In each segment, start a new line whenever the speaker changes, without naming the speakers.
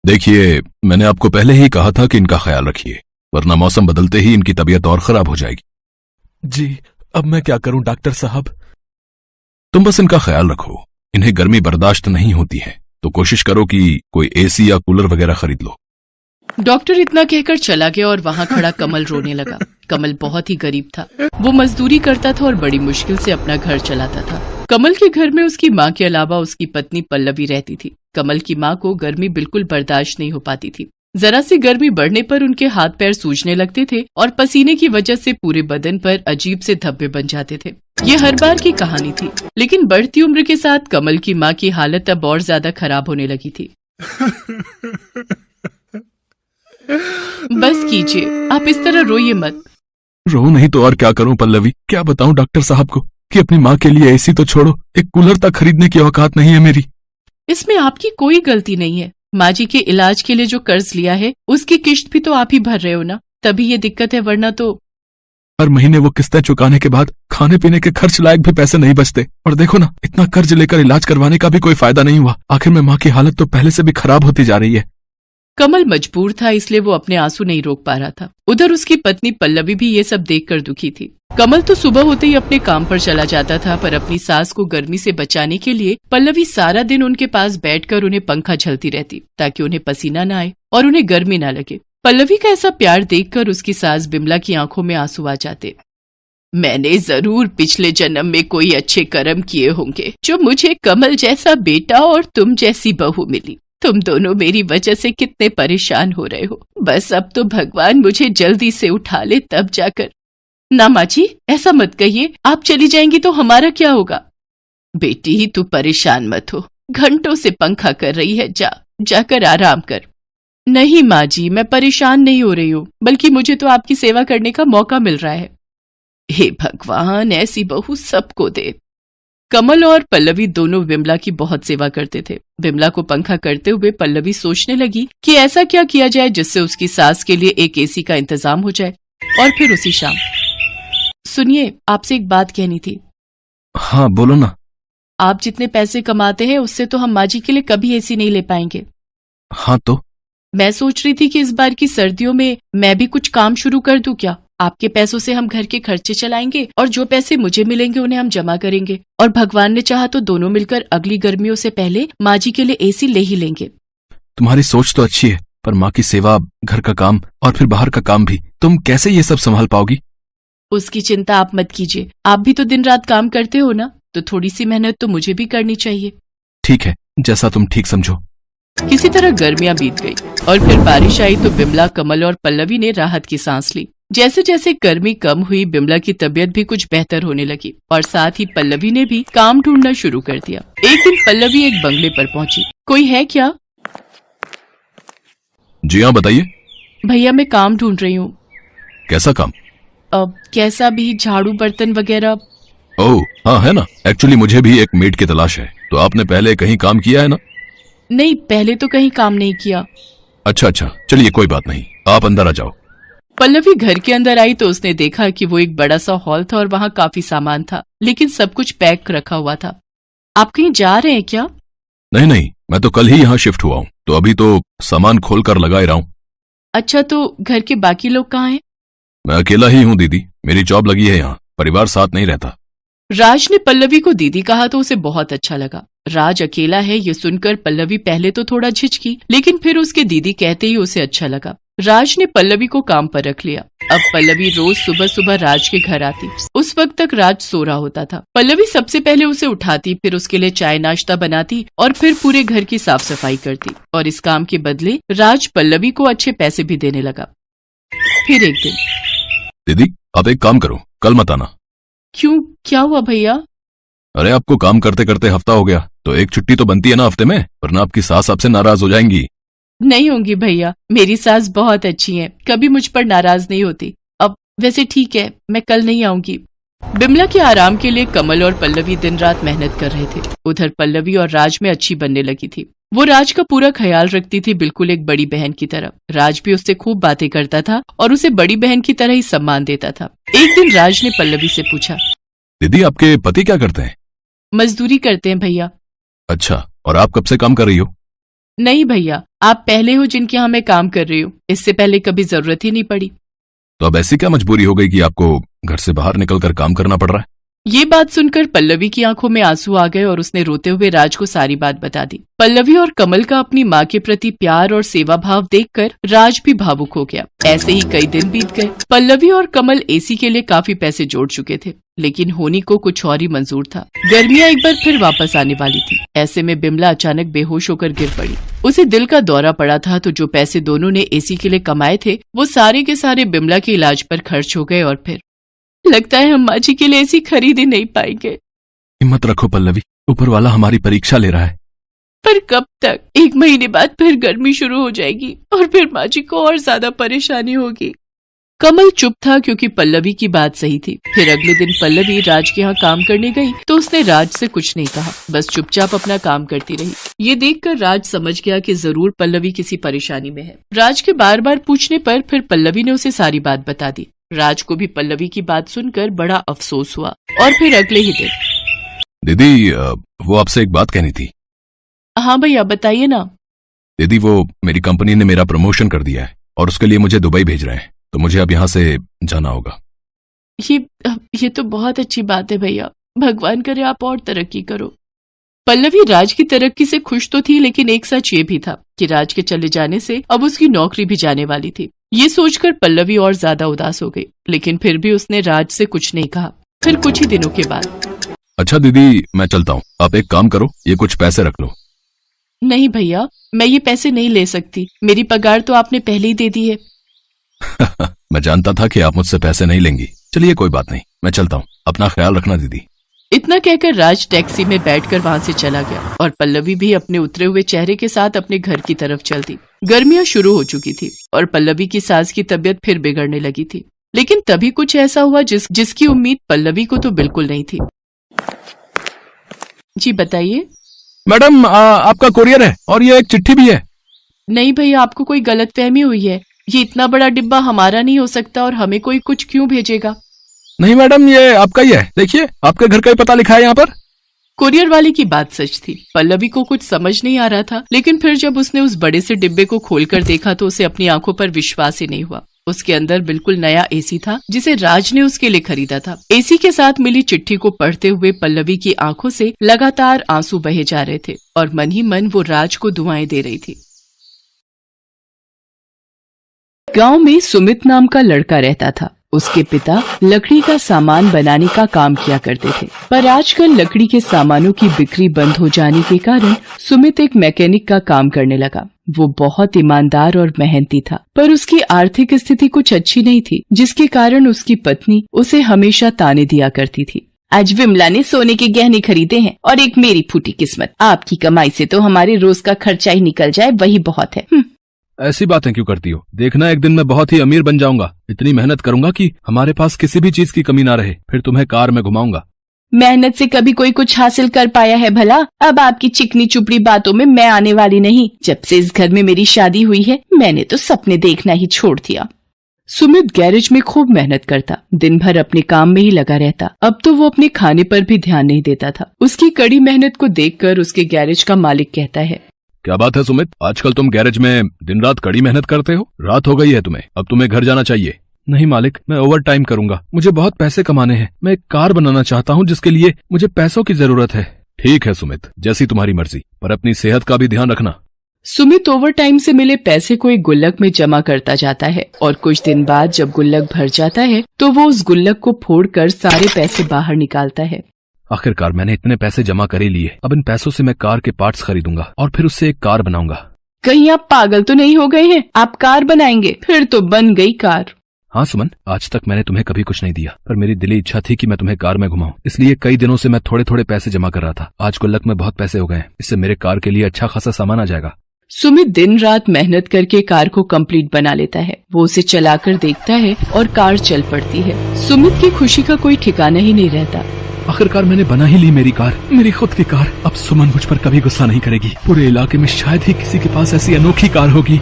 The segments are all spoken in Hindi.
देखिए, मैंने आपको पहले ही कहा था कि इनका ख्याल रखिए, वरना मौसम बदलते ही इनकी तबीयत और खराब हो जाएगी।
जी, अब मैं क्या करूं डॉक्टर साहब?
तुम बस इनका ख्याल रखो। इन्हें गर्मी बर्दाश्त नहीं होती है, तो कोशिश करो कि कोई एसी या कूलर वगैरह खरीद लो।
डॉक्टर इतना कहकर चला गया और वहाँ खड़ा कमल रोने लगा। कमल बहुत ही गरीब था। वो मजदूरी करता था और बड़ी मुश्किल से अपना घर चलाता था। कमल के घर में उसकी माँ के अलावा उसकी पत्नी पल्लवी रहती थी। कमल की माँ को गर्मी बिल्कुल बर्दाश्त नहीं हो पाती थी। जरा सी गर्मी बढ़ने पर उनके हाथ पैर सूजने लगते थे और पसीने की वजह से पूरे बदन पर अजीब से धब्बे बन जाते थे। ये हर बार की कहानी थी, लेकिन बढ़ती उम्र के साथ कमल की माँ की हालत अब और ज्यादा खराब होने लगी थी। बस कीजिए, आप इस तरह रोइए मत।
रो नहीं तो और क्या करूं पल्लवी? क्या बताऊं डॉक्टर साहब को कि अपनी माँ के लिए एसी तो छोड़ो, एक कूलर तक खरीदने की औकात नहीं है मेरी।
इसमें आपकी कोई गलती नहीं है। माँ जी के इलाज के लिए जो कर्ज लिया है उसकी किश्त भी तो आप ही भर रहे हो ना, तभी ये दिक्कत है, वरना तो।
हर महीने वो किस्तें चुकाने के बाद खाने पीने के खर्च लायक भी पैसे नहीं बचते। और देखो ना, इतना कर्ज लेकर इलाज करवाने का भी कोई फायदा नहीं हुआ। आखिर में माँ की हालत तो पहले से भी खराब होती जा रही है।
कमल मजबूर था, इसलिए वो अपने आंसू नहीं रोक पा रहा था। उधर उसकी पत्नी पल्लवी भी ये सब देखकर दुखी थी। कमल तो सुबह होते ही अपने काम पर चला जाता था, पर अपनी सास को गर्मी से बचाने के लिए पल्लवी सारा दिन उनके पास बैठकर उन्हें पंखा झलती रहती, ताकि उन्हें पसीना न आए और उन्हें गर्मी न लगे। पल्लवी का ऐसा प्यार देखकर उसकी सास बिमला की आंखों में आंसू आ जाते। मैंने जरूर पिछले जन्म में कोई अच्छे कर्म किए होंगे, जो मुझे कमल जैसा बेटा और तुम जैसी बहू मिली। तुम दोनों मेरी वजह से कितने परेशान हो रहे हो। बस अब तो भगवान मुझे जल्दी से उठा ले, तब जाकर। ना माँ जी, ऐसा मत कहिए। आप चली जाएंगी तो हमारा क्या होगा? बेटी, तू परेशान मत हो। घंटों से पंखा कर रही है, जाकर आराम कर। नहीं माँ जी, मैं परेशान नहीं हो रही हूँ, बल्कि मुझे तो आपकी सेवा करने का मौका मिल रहा है। हे भगवान, ऐसी बहू सबको दे। कमल और पल्लवी दोनों विमला की बहुत सेवा करते थे। विमला को पंखा करते हुए पल्लवी सोचने लगी कि ऐसा क्या किया जाए जिससे उसकी सास के लिए एक एसी का इंतजाम हो जाए। और फिर उसी शाम, सुनिए, आपसे एक बात कहनी थी।
हाँ बोलो ना।
आप जितने पैसे कमाते हैं उससे तो हम माँ जी के लिए कभी एसी नहीं ले पाएंगे।
हाँ तो?
मैं सोच रही थी कि इस बार की सर्दियों में मैं भी कुछ काम शुरू कर दूं क्या? आपके पैसों से हम घर के खर्चे चलाएंगे और जो पैसे मुझे मिलेंगे उन्हें हम जमा करेंगे, और भगवान ने चाहा तो दोनों मिलकर अगली गर्मियों से पहले माँ जी के लिए एसी ले ही लेंगे।
तुम्हारी सोच तो अच्छी है, पर माँ की सेवा, घर का काम और फिर बाहर का काम भी, तुम कैसे ये सब संभाल पाओगी?
उसकी चिंता आप मत कीजिए। आप भी तो दिन रात काम करते हो ना, तो थोड़ी सी मेहनत तो मुझे भी करनी चाहिए।
ठीक है, जैसा तुम ठीक समझो।
किसी तरह गर्मियां बीत गई और फिर बारिश आई तो बिमला, कमल और पल्लवी ने राहत की सांस ली। जैसे जैसे गर्मी कम हुई, बिमला की तबीयत भी कुछ बेहतर होने लगी और साथ ही पल्लवी ने भी काम ढूंढना शुरू कर दिया। एक दिन पल्लवी एक बंगले पर पहुंची। कोई है क्या?
जी हाँ, बताइए।
भैया, मैं काम ढूंढ रही हूँ।
कैसा काम?
अब कैसा भी, झाड़ू बर्तन वगैरह।
ओह हाँ, है ना। एक्चुअली मुझे भी एक मेड की तलाश है। तो आपने पहले कहीं काम किया है ना?
नहीं, पहले तो कहीं काम नहीं किया।
अच्छा, चलिए कोई बात नहीं, आप अंदर आ जाओ।
पल्लवी घर के अंदर आई तो उसने देखा कि वो एक बड़ा सा हॉल था और वहाँ काफी सामान था, लेकिन सब कुछ पैक रखा हुआ था। आप कहीं जा रहे हैं क्या?
नहीं, मैं तो कल ही यहाँ शिफ्ट हुआ हूँ, तो अभी तो सामान खोल कर लगा ही रहा हूँ।
अच्छा, तो घर के बाकी लोग कहाँ हैं?
मैं अकेला ही हूँ दीदी, मेरी जॉब लगी है यहाँ, परिवार साथ नहीं रहता।
राज ने पल्लवी को दीदी कहा तो उसे बहुत अच्छा लगा। राज अकेला है ये सुनकर पल्लवी पहले तो थोड़ा झिझकी, लेकिन फिर उसके दीदी कहते ही उसे अच्छा लगा। राज ने पल्लवी को काम पर रख लिया। अब पल्लवी रोज सुबह सुबह राज के घर आती। उस वक्त तक राज सो रहा होता था। पल्लवी सबसे पहले उसे उठाती, फिर उसके लिए चाय नाश्ता बनाती और फिर पूरे घर की साफ सफाई करती, और इस काम के बदले राज पल्लवी को अच्छे पैसे भी देने लगा। फिर एक दिन,
दीदी आप एक काम करो, कल मत आना।
क्यों, क्या हुआ भैया?
अरे आपको काम करते करते हफ्ता हो गया, तो एक छुट्टी तो बनती है ना हफ्ते में, वरना आपकी सास आपसे नाराज हो जाएंगी।
नहीं होंगी भैया, मेरी सास बहुत अच्छी है, कभी मुझ पर नाराज नहीं होती। अब वैसे ठीक है, मैं कल नहीं आऊंगी। बिमला के आराम के लिए कमल और पल्लवी दिन रात मेहनत कर रहे थे। उधर पल्लवी और राज में अच्छी बनने लगी थी। वो राज का पूरा ख्याल रखती थी, बिल्कुल एक बड़ी बहन की तरह। राज भी उससे खूब बातें करता था और उसे बड़ी बहन की तरह ही सम्मान देता था। एक दिन राज ने पल्लवी से पूछा,
दीदी आपके पति क्या करते हैं?
मजदूरी करते हैं भैया।
अच्छा, और आप कब से काम कर रही हो?
नहीं भैया, आप पहले हो जिनके यहाँ मैं काम कर रही हूँ, इससे पहले कभी जरूरत ही नहीं पड़ी।
तो अब ऐसी क्या मजबूरी हो गई कि आपको घर से बाहर निकलकर काम करना पड़ रहा है?
ये बात सुनकर पल्लवी की आंखों में आंसू आ गए और उसने रोते हुए राज को सारी बात बता दी। पल्लवी और कमल का अपनी माँ के प्रति प्यार और सेवा भाव देखकर राज भी भावुक हो गया। ऐसे ही कई दिन बीत गए। पल्लवी और कमल एसी के लिए काफी पैसे जोड़ चुके थे, लेकिन होनी को कुछ और ही मंजूर था। गर्मियाँ एक बार फिर वापस आने वाली थी। ऐसे में बिमला अचानक बेहोश होकर गिर पड़ी। उसे दिल का दौरा पड़ा था, तो जो पैसे दोनों ने एसी के लिए कमाए थे वो सारे के सारे बिमला के इलाज पर खर्च हो गए। और फिर लगता है हम माँ जी के लिए ऐसी खरीद ही नहीं पाएंगे।
हिम्मत रखो पल्लवी, ऊपर वाला हमारी परीक्षा ले रहा है।
पर कब तक? 1 महीने बाद फिर गर्मी शुरू हो जाएगी और फिर माँ जी को और ज्यादा परेशानी होगी। कमल चुप था क्योंकि पल्लवी की बात सही थी। फिर अगले दिन पल्लवी राज के यहाँ काम करने गई तो उसने राज से कुछ नहीं कहा, बस चुपचाप अपना काम करती रही। ये देखकर राज समझ गया कि जरूर पल्लवी किसी परेशानी में है। राज के बार बार पूछने पर फिर पल्लवी ने उसे सारी बात बता दी। राज को भी पल्लवी की बात सुनकर बड़ा अफसोस हुआ। और फिर अगले ही दिन,
दीदी वो आपसे एक बात कहनी थी।
हाँ भैया बताइए ना।
दीदी वो मेरी कंपनी ने मेरा प्रमोशन कर दिया है और उसके लिए मुझे दुबई भेज रहे हैं, तो मुझे अब यहाँ से जाना होगा।
ये तो बहुत अच्छी बात है भैया, भगवान करे आप और तरक्की करो। पल्लवी राज की तरक्की से खुश तो थी, लेकिन एक सच ये भी था कि राज के चले जाने से अब उसकी नौकरी भी जाने वाली थी। ये सोचकर पल्लवी और ज्यादा उदास हो गई, लेकिन फिर भी उसने राज से कुछ नहीं कहा। फिर कुछ ही दिनों के बाद,
अच्छा दीदी मैं चलता हूँ, आप एक काम करो, ये कुछ पैसे रख लो।
नहीं भैया, मैं ये पैसे नहीं ले सकती, मेरी पगार तो आपने पहले ही दे दी है।
मैं जानता था कि आप मुझसे पैसे नहीं लेंगी। चलिए कोई बात नहीं, मैं चलता हूँ, अपना ख्याल रखना दीदी।
इतना कहकर राज टैक्सी में बैठकर वहाँ से चला गया और पल्लवी भी अपने उतरे हुए चेहरे के साथ अपने घर की तरफ चल दी। गर्मियाँ शुरू हो चुकी थी और पल्लवी की सास की तबीयत फिर बिगड़ने लगी थी। लेकिन तभी कुछ ऐसा हुआ जिसकी उम्मीद पल्लवी को तो बिल्कुल नहीं थी। जी बताइए।
मैडम आपका कोरियर है और ये एक चिट्ठी भी है।
नहीं भैया, आपको कोई गलतफहमी हुई है। ये इतना बड़ा डिब्बा हमारा नहीं हो सकता और हमें कोई कुछ क्यों भेजेगा?
नहीं मैडम, ये आपका ही है, देखिए आपके घर का ही पता लिखा है यहाँ पर।
कुरियर वाले की बात सच थी। पल्लवी को कुछ समझ नहीं आ रहा था, लेकिन फिर जब उसने उस बड़े से डिब्बे को खोलकर देखा तो उसे अपनी आंखों पर विश्वास ही नहीं हुआ। उसके अंदर बिल्कुल नया एसी था जिसे राज ने उसके लिए खरीदा था। एसी के साथ मिली चिट्ठी को पढ़ते हुए पल्लवी की आंखों से लगातार आंसू बहे जा रहे थे और मन ही मन वो राज को दुआएं दे रही थी। गांव में सुमित नाम का लड़का रहता था। उसके पिता लकड़ी का सामान बनाने का काम किया करते थे, पर आजकल लकड़ी के सामानों की बिक्री बंद हो जाने के कारण सुमित एक मैकेनिक का काम करने लगा। वो बहुत ईमानदार और मेहनती था, पर उसकी आर्थिक स्थिति कुछ अच्छी नहीं थी, जिसके कारण उसकी पत्नी उसे हमेशा ताने दिया करती थी। आज विमला ने सोने के गहने खरीदे हैं और एक मेरी फूटी किस्मत। आपकी कमाई से तो हमारे रोज का खर्चा ही निकल जाए, वही बहुत है।
ऐसी बातें क्यों करती हो? देखना एक दिन मैं बहुत ही अमीर बन जाऊंगा। इतनी मेहनत करूंगा कि हमारे पास किसी भी चीज की कमी ना रहे, फिर तुम्हें कार में घुमाऊंगा।
मेहनत से कभी कोई कुछ हासिल कर पाया है भला? अब आपकी चिकनी चुपड़ी बातों में मैं आने वाली नहीं। जब से इस घर में मेरी शादी हुई है, मैंने तो सपने देखना ही छोड़ दिया। सुमित गैरेज में खूब मेहनत करता, दिन भर अपने काम में ही लगा रहता। अब तो वो अपने खाने पर भी ध्यान नहीं देता था। उसकी कड़ी मेहनत को देखकर उसके गैरेज का मालिक कहता है,
क्या बात है सुमित, आजकल तुम गैरेज में दिन रात कड़ी मेहनत करते हो? रात हो गई है तुम्हें, अब तुम्हें घर जाना चाहिए।
नहीं मालिक, मैं ओवर टाइम करूंगा। मुझे बहुत पैसे कमाने हैं। मैं एक कार बनाना चाहता हूँ जिसके लिए मुझे पैसों की जरूरत है।
ठीक है सुमित, जैसी तुम्हारी मर्जी, पर अपनी सेहत का भी ध्यान रखना।
सुमित ओवर टाइम से मिले पैसे को एक गुल्लक में जमा करता जाता है और कुछ दिन बाद जब गुल्लक भर जाता है तो वो उस गुल्लक को फोड़कर सारे पैसे बाहर निकालता है।
आखिरकार मैंने इतने पैसे जमा कर ही लिए। अब इन पैसों से मैं कार के पार्ट्स खरीदूंगा और फिर उससे एक कार बनाऊंगा।
कहीं आप पागल तो नहीं हो गए हैं? आप कार बनाएंगे? फिर तो बन गई कार।
हाँ सुमन, आज तक मैंने तुम्हें कभी कुछ नहीं दिया, पर मेरी दिली इच्छा थी कि मैं तुम्हें कार में घुमाऊं। इसलिए कई दिनों से मैं थोड़े थोड़े पैसे जमा कर रहा था। आज गुल्लक में बहुत पैसे हो गए, इससे मेरे कार के लिए अच्छा खासा सामान आ जाएगा।
सुमित दिन रात मेहनत करके कार को कंप्लीट बना लेता है। वो उसे चलाकर देखता है और कार चल पड़ती है। सुमित की खुशी का कोई ठिकाना ही नहीं रहता।
आखिरकार मैंने बना ही ली मेरी कार, मेरी खुद की कार। अब सुमन मुझ पर कभी गुस्सा नहीं करेगी। पूरे इलाके में शायद ही किसी के पास ऐसी अनोखी कार होगी।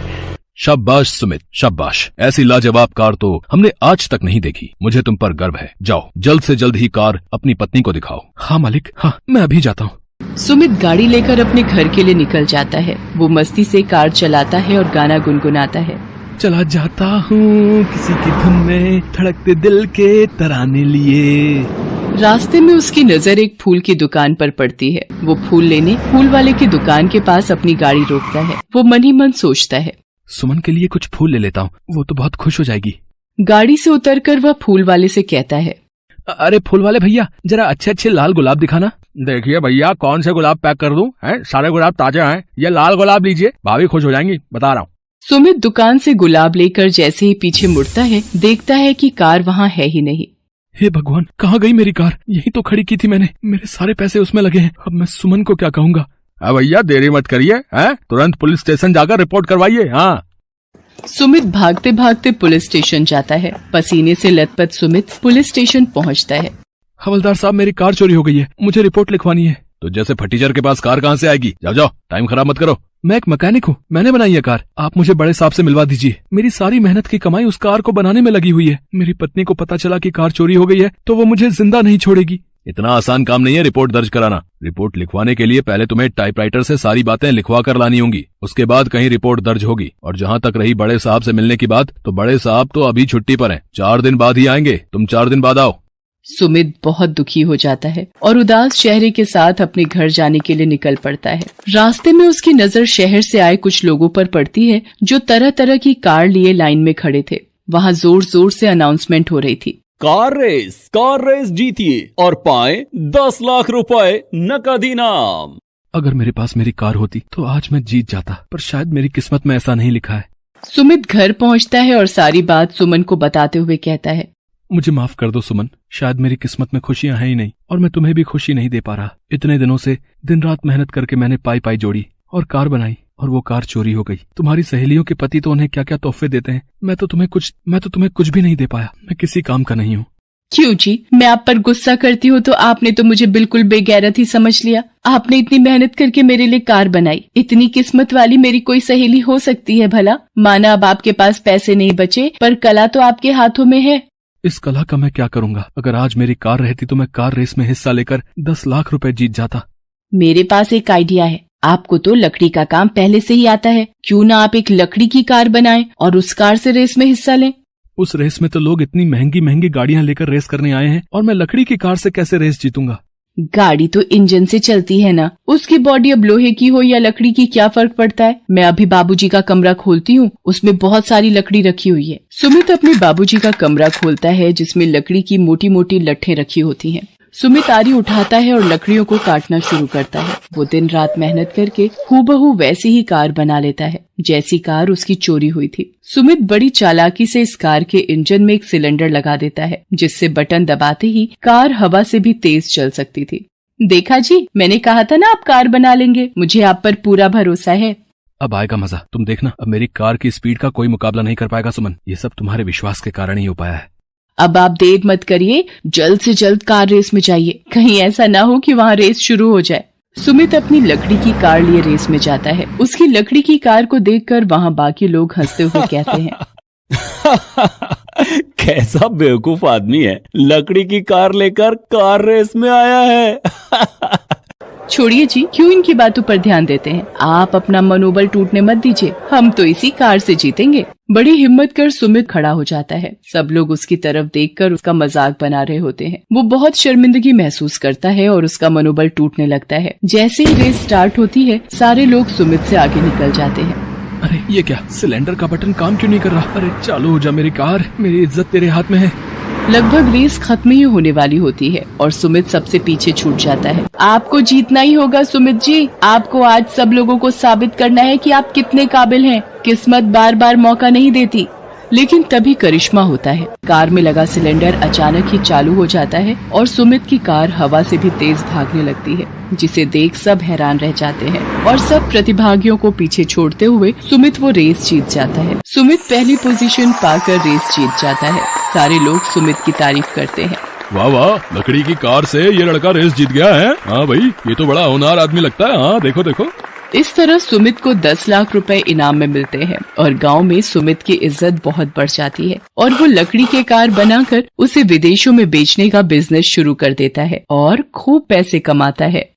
शाबाश सुमित, शाबाश। ऐसी लाजवाब कार तो हमने आज तक नहीं देखी। मुझे तुम पर गर्व है। जाओ, जल्द से जल्द ही कार अपनी पत्नी को दिखाओ।
हाँ मालिक, हाँ मैं अभी जाता हूँ।
सुमित गाड़ी लेकर अपने घर के लिए निकल जाता है। वो मस्ती से कार चलाता है और गाना गुनगुनाता है।
चला जाता हूँ किसी की धुन में, धड़कते दिल के तराने लिए।
रास्ते में उसकी नजर एक फूल की दुकान पर पड़ती है। वो फूल लेने फूल वाले की दुकान के पास अपनी गाड़ी रोकता है। वो मन ही मन सोचता है,
सुमन के लिए कुछ फूल ले लेता हूँ, वो तो बहुत खुश हो जाएगी।
गाड़ी से उतरकर वह फूल वाले से कहता है,
अरे फूल वाले भैया, जरा अच्छे अच्छे लाल गुलाब दिखाना। देखिए भैया, कौन से गुलाब पैक कर दूं? हैं? सारे गुलाब ताजे हैं। ये लाल गुलाब लीजिए, भाभी खुश हो जाएंगी, बता रहा हूँ।
सुमित दुकान से गुलाब लेकर जैसे ही पीछे मुड़ता है, देखता है कि कार वहाँ है ही नहीं।
हे भगवान, कहाँ गई मेरी कार? यही तो खड़ी की थी मैंने, मेरे सारे पैसे उसमें लगे हैं। अब मैं सुमन को क्या कहूँगा?
भैया देरी मत करिए, तुरंत पुलिस स्टेशन जाकर रिपोर्ट करवाइए। हाँ।
सुमित भागते भागते पुलिस स्टेशन जाता है। पसीने से लथपथ सुमित पुलिस स्टेशन पहुंचता है।
हवलदार साहब, मेरी कार चोरी हो गई है, मुझे रिपोर्ट लिखवानी है।
तो जैसे फटीचर के पास कार कहाँ से आएगी? जाओ जाओ, टाइम खराब मत करो।
मैं एक मैकेनिक हूँ, मैंने बनाई है कार। आप मुझे बड़े साहब से मिलवा दीजिए। मेरी सारी मेहनत की कमाई उस कार को बनाने में लगी हुई है। मेरी पत्नी को पता चला कि कार चोरी हो गई है तो वो मुझे जिंदा नहीं छोड़ेगी।
इतना आसान काम नहीं है रिपोर्ट दर्ज कराना। रिपोर्ट लिखवाने के लिए पहले तुम्हें टाइपराइटर से सारी बातें लिखवा कर लानी होंगी, उसके बाद कहीं रिपोर्ट दर्ज होगी। और जहाँ तक रही बड़े साहब से मिलने की बात, तो बड़े साहब तो अभी छुट्टी पर हैं, 4 दिन बाद ही आएंगे। तुम 4 दिन बाद आओ।
सुमित बहुत दुखी हो जाता है और उदास चेहरे के साथ अपने घर जाने के लिए निकल पड़ता है। रास्ते में उसकी नजर शहर से आए कुछ लोगों पर पड़ती है जो तरह तरह की कार लिए लाइन में खड़े थे। वहाँ जोर जोर से अनाउंसमेंट हो रही थी,
कार रेस जीतिए और पाए 10 लाख रुपए नकद इनाम।
अगर मेरे पास मेरी कार होती तो आज मैं जीत जाता, पर शायद मेरी किस्मत में ऐसा नहीं लिखा है।
सुमित घर पहुंचता है और सारी बात सुमन को बताते हुए कहता है,
मुझे माफ कर दो सुमन, शायद मेरी किस्मत में खुशियां हैं ही नहीं और मैं तुम्हें भी खुशी नहीं दे पा रहा। इतने दिनों से दिन रात मेहनत करके मैंने पाई जोड़ी और कार बनाई और वो कार चोरी हो गई। तुम्हारी सहेलियों के पति तो उन्हें क्या क्या तोहफे देते हैं, मैं तो तुम्हें कुछ भी नहीं दे पाया। मैं किसी काम का नहीं हूँ।
क्यों जी, मैं आप पर गुस्सा करती हूँ तो आपने तो मुझे बिल्कुल बेगैरत ही समझ लिया। आपने इतनी मेहनत करके मेरे लिए कार बनाई। इतनी किस्मत वाली मेरी कोई सहेली हो सकती है भला? माना अब आपके पास पैसे नहीं बचे, पर कला तो आपके हाथों में है।
इस कला का मैं क्या करूँगा? अगर आज मेरी कार रहती तो मैं कार रेस में हिस्सा लेकर 10 लाख रुपए जीत जाता।
मेरे पास एक आइडिया है। आपको तो लकड़ी का काम पहले से ही आता है, क्यों ना आप एक लकड़ी की कार बनाएं और उस कार से रेस में हिस्सा लें।
उस रेस में तो लोग इतनी महंगी महंगी गाड़ियां लेकर रेस करने आए हैं और मैं लकड़ी की कार से कैसे रेस जीतूंगा?
गाड़ी तो इंजन से चलती है ना, उसकी बॉडी अब लोहे की हो या लकड़ी की क्या फर्क पड़ता है। मैं अभी बाबूजी का कमरा खोलती हूँ, उसमें बहुत सारी लकड़ी रखी हुई है। सुमित अपने बाबूजी का कमरा खोलता है जिसमें लकड़ी की मोटी मोटी लट्ठें रखी होती हैं। सुमित आरी उठाता है और लकड़ियों को काटना शुरू करता है। वो दिन रात मेहनत करके हूबहू वैसी ही कार बना लेता है जैसी कार उसकी चोरी हुई थी। सुमित बड़ी चालाकी से इस कार के इंजन में एक सिलेंडर लगा देता है जिससे बटन दबाते ही कार हवा से भी तेज चल सकती थी। देखा जी, मैंने कहा था ना आप कार बना लेंगे, मुझे आप पर पूरा भरोसा है।
अब आएगा मजा, तुम देखना। अब मेरी कार की स्पीड का कोई मुकाबला नहीं कर पाएगा सुमन। ये सब तुम्हारे विश्वास के कारण ही हो पाया है।
अब आप देर मत करिए, जल्द से जल्द कार रेस में जाइए, कहीं ऐसा ना हो कि वहाँ रेस शुरू हो जाए। सुमित अपनी लकड़ी की कार लिए रेस में जाता है। उसकी लकड़ी की कार को देखकर वहाँ बाकी लोग हंसते हुए कहते हैं,
कैसा बेवकूफ आदमी है, लकड़ी की कार लेकर कार रेस में आया है।
छोड़िए जी, क्यों इनकी बातों पर ध्यान देते हैं। आप अपना मनोबल टूटने मत दीजिए, हम तो इसी कार से जीतेंगे। बड़ी हिम्मत कर सुमित खड़ा हो जाता है। सब लोग उसकी तरफ देखकर उसका मजाक बना रहे होते हैं। वो बहुत शर्मिंदगी महसूस करता है और उसका मनोबल टूटने लगता है। जैसे ही रेस स्टार्ट होती है, सारे लोग सुमित से आगे निकल जाते हैं।
अरे ये क्या, सिलेंडर का बटन काम क्यों नहीं कर रहा? अरे चालू हो जा मेरी कार, मेरी इज्जत तेरे हाथ में है।
लगभग रेस खत्म ही होने वाली होती है और सुमित सबसे पीछे छूट जाता है। आपको जीतना ही होगा सुमित जी, आपको आज सब लोगों को साबित करना है कि आप कितने काबिल हैं। किस्मत बार बार मौका नहीं देती। लेकिन तभी करिश्मा होता है। कार में लगा सिलेंडर अचानक ही चालू हो जाता है और सुमित की कार हवा से भी तेज भागने लगती है, जिसे देख सब हैरान रह जाते हैं और सब प्रतिभागियों को पीछे छोड़ते हुए सुमित वो रेस जीत जाता है। सुमित पहली पोजीशन पाकर रेस जीत जाता है। सारे लोग सुमित की तारीफ करते हैं।
वाह वाह, लकड़ी की कार से ये लड़का रेस जीत गया है। हाँ भाई, ये तो बड़ा होनहार आदमी लगता है। हाँ देखो देखो।
इस तरह सुमित को 10 लाख रुपए इनाम में मिलते हैं और गांव में सुमित की इज्जत बहुत बढ़ जाती है और वो लकड़ी के कार बनाकर उसे विदेशों में बेचने का बिजनेस शुरू कर देता है और खूब पैसे कमाता है।